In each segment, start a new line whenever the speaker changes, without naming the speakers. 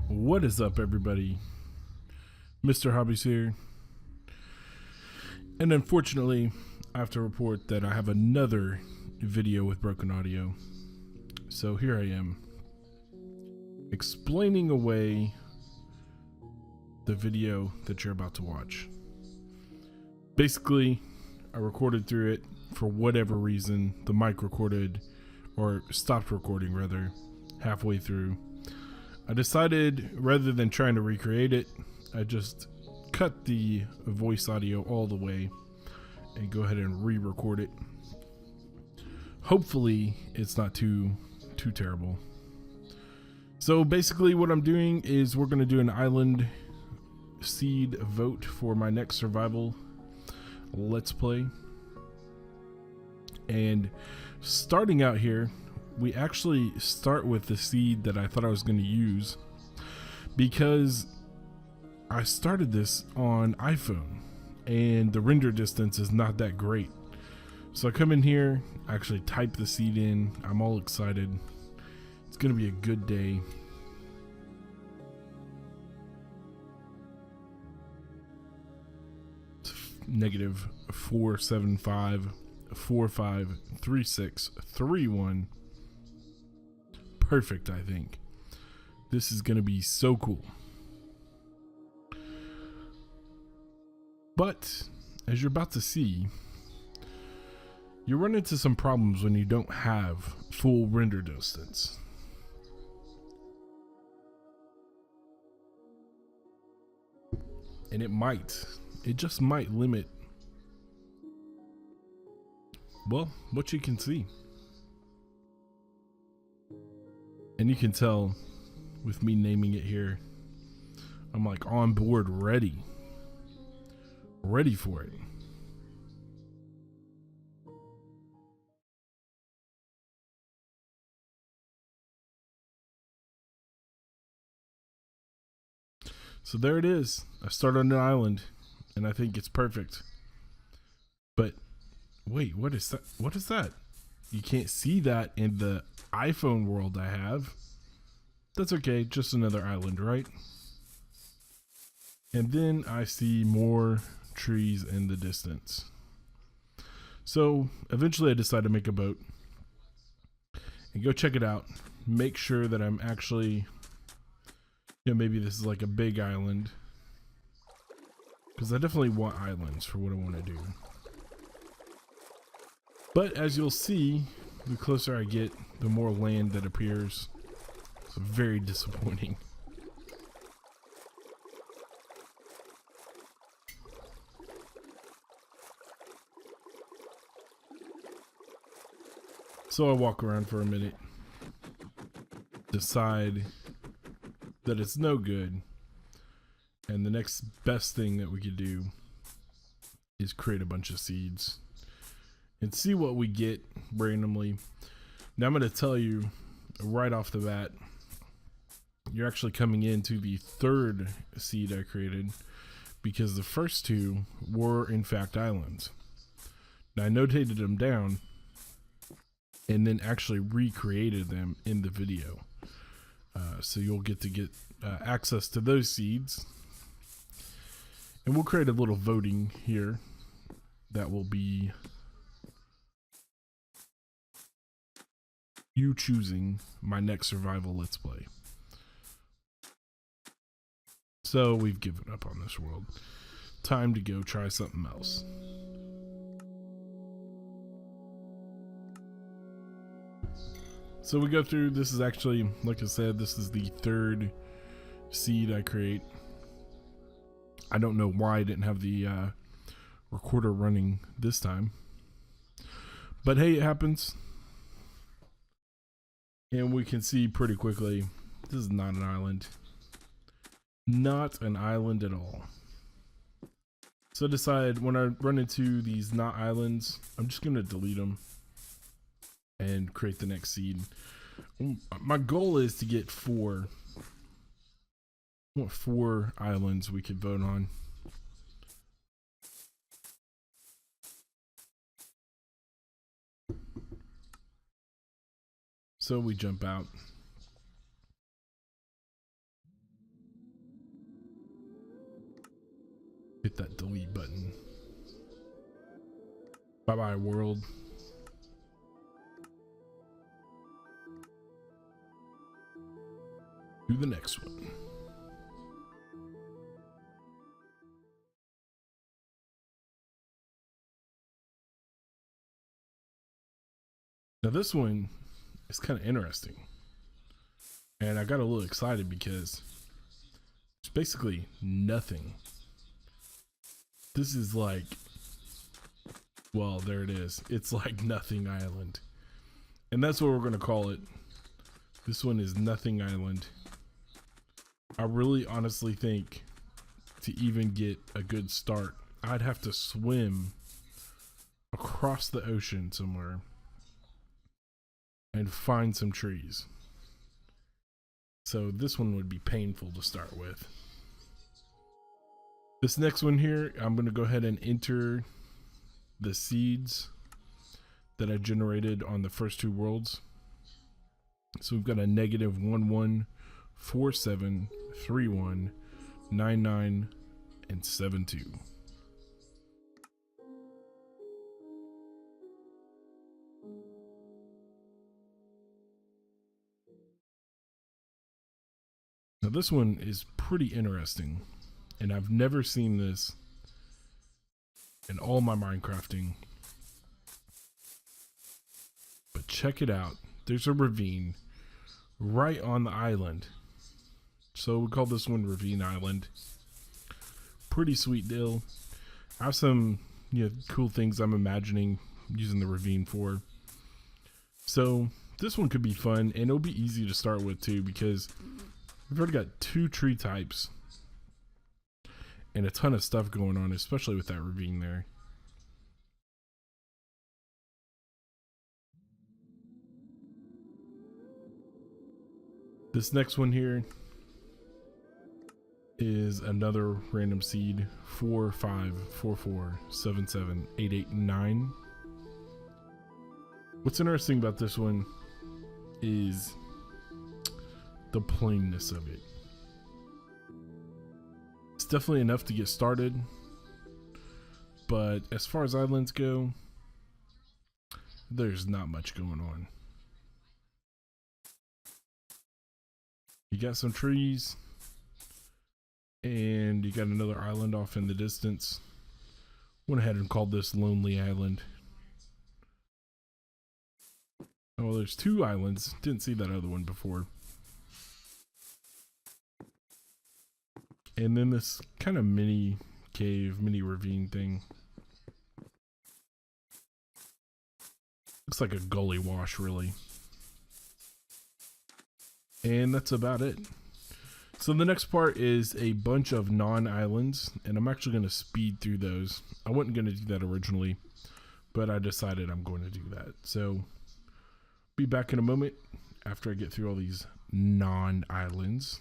What is up, everybody? mrhobbeys here. And unfortunately, I have to report that I have another video with broken audio. So here I am, explaining away the video that you're about to watch. Basically, I recorded through it. For whatever reason, the mic recorded, or stopped recording rather, halfway through. I decided, rather than trying to recreate it, I just cut the voice audio all the way and go ahead and re-record it. Hopefully it's not too terrible. So basically what I'm doing is we're going to do an island seed vote for my next survival let's play. And starting out here, we actually start with the seed that I thought I was going to use, because I started this on iPhone and the render distance is not that great. So I come in here, actually type the seed in. I'm all excited. It's going to be a good day. Negative 475 453631. Perfect, I think. This is going to be so cool. But as you're about to see, you run into some problems when you don't have full render distance. And it just might limit, well, what you can see. And you can tell with me naming it here, I'm like on board, ready for it. So there it is. I start on an island and I think it's perfect. But wait, what is that? What is that? You can't see that in the iPhone world I have. That's okay, just another island, right? And then I see more trees in the distance. So eventually I decide to make a boat and go check it out. Make sure that I'm actually, maybe this is like a big island, because I definitely want islands for what I want to do. But as you'll see, the closer I get, the more land that appears. It's very disappointing. So I walk around for a minute, decide that it's no good, and the next best thing that we could do is create a bunch of seeds and see what we get randomly. Now I'm going to tell you right off the bat, you're actually coming into the third seed I created, because the first two were in fact islands. Now I notated them down and then actually recreated them in the video. So you'll get access to those seeds. And we'll create a little voting here that will be you choosing my next survival let's play. So we've given up on this world. Time to go try something else. So we go through, this is actually, like I said, this is the third seed I create. I don't know why I didn't have the recorder running this time. But hey, it happens. And we can see pretty quickly, this is not an island. Not an island at all. So I decide when I run into these not islands, I'm just going to delete them and create the next seed. My goal is to get 4 want 4 islands we could vote on. So we jump out. Hit that delete button. Bye-bye, world. Do the next one. Now this one is kind of interesting. And I got a little excited because it's basically nothing. This is like, well, there it is. It's like Nothing Island. And that's what we're going to call it. This one is Nothing Island. I really honestly think to even get a good start, I'd have to swim across the ocean somewhere and find some trees. So this one would be painful to start with. This next one here, I'm going to go ahead and enter the seeds that I generated on the first 2 worlds. So we've got a negative 1147 31 99 and 72. Now this one is pretty interesting, and I've never seen this in all my Minecrafting. But check it out. There's a ravine right on the island. So we call this one Ravine Island. Pretty sweet deal. I have some cool things I'm imagining using the ravine for. So this one could be fun, and it'll be easy to start with too, because we've already got 2 tree types and a ton of stuff going on, especially with that ravine there. This next one here is another random seed, 4 5 4 4 7 7 8 8 9. What's interesting about this one is the plainness of it. It's definitely enough to get started, but as far as islands go, there's not much going on. You got some trees, and you got another island off in the distance. Went ahead and called this Lonely Island. Oh, there's 2 islands. Didn't see that other one before. And then this kind of mini cave, mini ravine thing. Looks like a gully wash, really. And that's about it. So the next part is a bunch of non-islands, and I'm actually going to speed through those. I wasn't going to do that originally, but I decided I'm going to do that. So be back in a moment after I get through all these non-islands.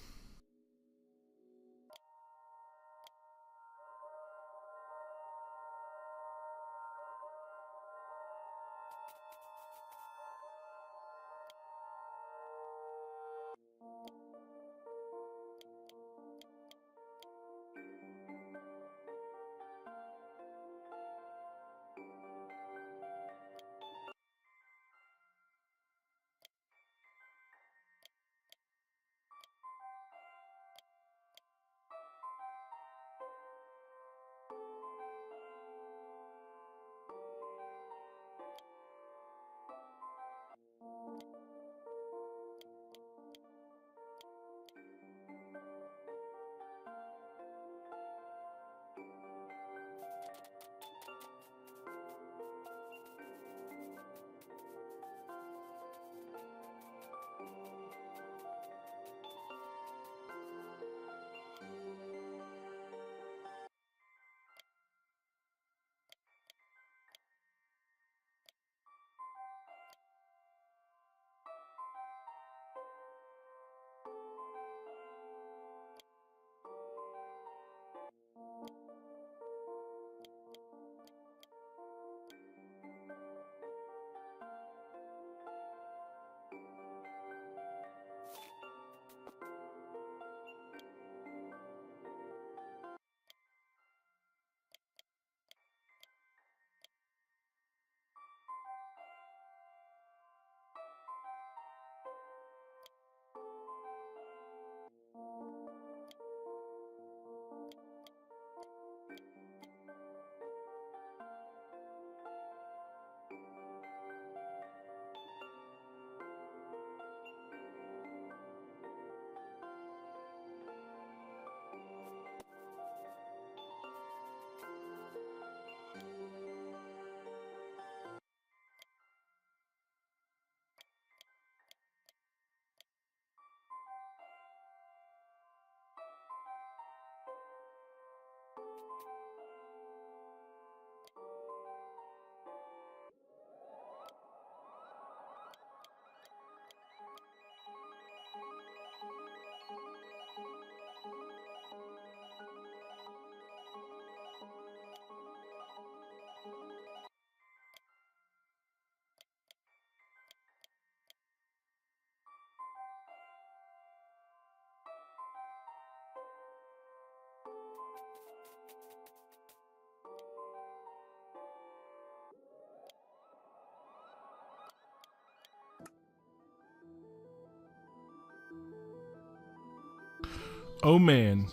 Oh man,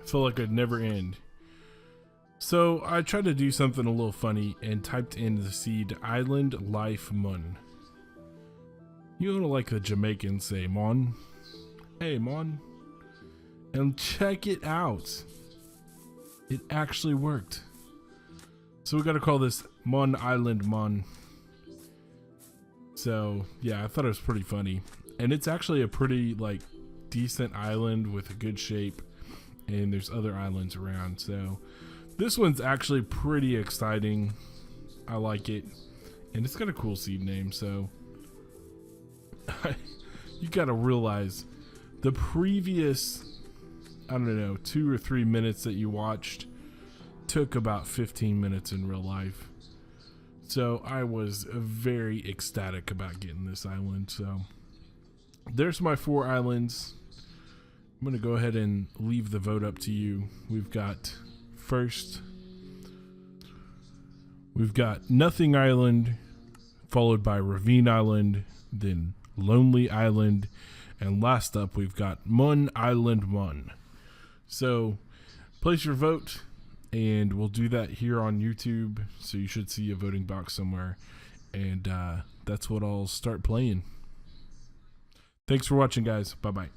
I feel like I'd never end. So I tried to do something a little funny and typed in the seed Island Life Mun. You know, like the Jamaicans say, Mon. Hey, Mon. And check it out. It actually worked. So we got to call this Mon Island Mon. So yeah, I thought it was pretty funny. And it's actually a pretty like decent island with a good shape. And there's other islands around. So this one's actually pretty exciting. I like it. And it's got a cool seed name. So you got to realize the previous, I don't know, 2 or 3 minutes that you watched took about 15 minutes in real life. So I was very ecstatic about getting this island. So there's my 4 islands. I'm going to go ahead and leave the vote up to you. We've got first, we've got Nothing Island, followed by Ravine Island, then Lonely Island, and last up we've got Mun Island Mun. So place your vote, and we'll do that here on YouTube. So you should see a voting box somewhere, and that's what I'll start playing. Thanks for watching, guys. Bye bye.